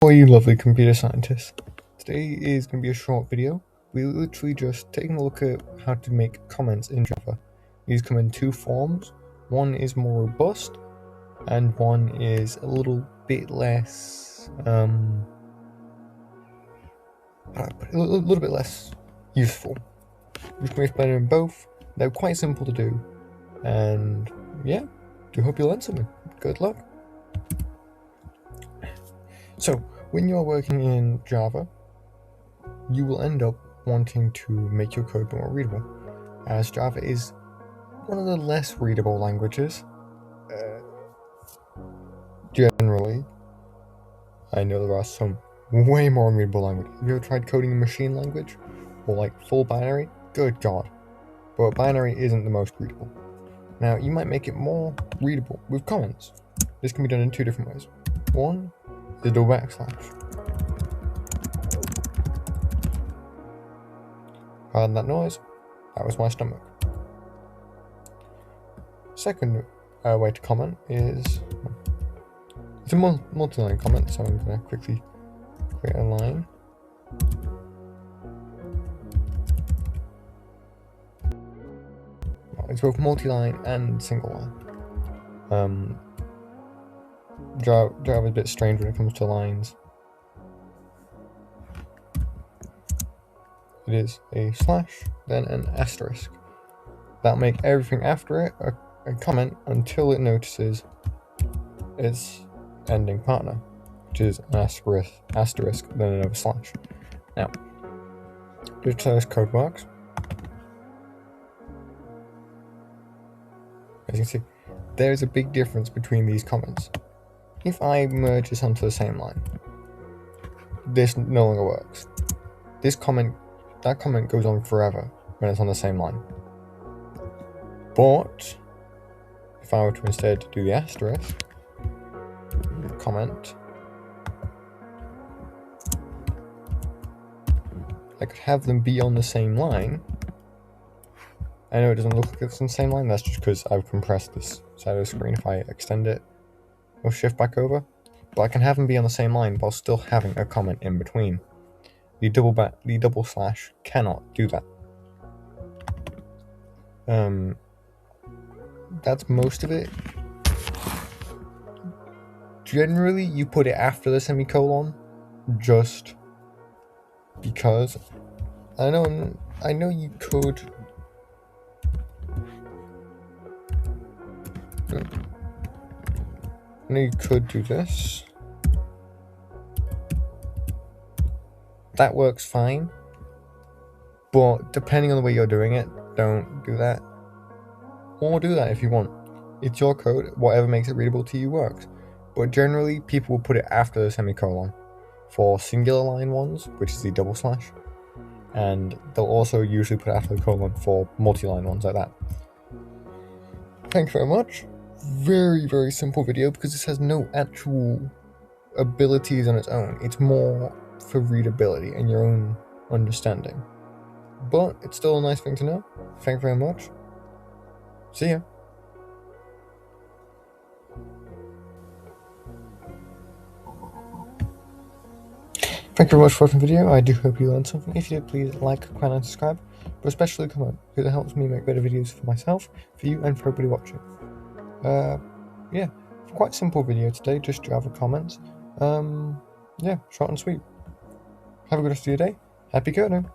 Hello you lovely computer scientists. Today is going to be a short video. We're literally just taking a look at how to make comments in Java. These come in two forms. One is more robust and one is a little bit less a little bit less useful. We're going to explain them both. They're quite simple to do, and yeah, do hope you learn something. Good luck. So, when you're working in Java, you will end up wanting to make your code more readable, as Java is one of the less readable languages. Generally, I know there are some way more readable languages. Have you ever tried coding in machine language? Or like full binary? Good God. But binary isn't the most readable. Now, you might make it more readable with comments. This can be done in two different ways. One, the double backslash. Pardon that noise, that was my stomach. Second way to comment is, it's a multi-line comment, so I'm going to quickly create a line. It's both multi-line and single line. Java is a bit strange when it comes to lines. It is a slash, then an asterisk. That'll make everything after it a comment until it notices its ending partner, which is an asterisk, then another slash. Now, just how this code works. As you can see, there's a big difference between these comments. If I merge this onto the same line, this no longer works. That comment goes on forever when it's on the same line. But if I were to instead do the asterisk comment, I could have them be on the same line. I know it doesn't look like it's on the same line, that's just because I've compressed this side of the screen. If I extend it or shift back over, but I can have them be on the same line while still having a comment in between. The double slash cannot do that. That's most of it. Generally, you put it after the semicolon, just because. I know you could. I know you could do this. That works fine, but depending on the way you're doing it, don't do that. Or do that if you want. It's your code, whatever makes it readable to you works. But generally, people will put it after the semicolon for singular line ones, which is the double slash, and they'll also usually put after the colon for multi-line ones like that. Thanks very much. Very, very simple video because this has no actual abilities on its own. It's more for readability and your own understanding. But it's still a nice thing to know. Thank you very much. See ya. Thank you very much for watching the video. I do hope you learned something. If you did, please like, comment, and subscribe. But especially comment, because it helps me make better videos for myself, for you, and for everybody watching. Yeah, quite simple video today, just Java comments. Yeah, short and sweet. Have a good rest of your day. Happy coding.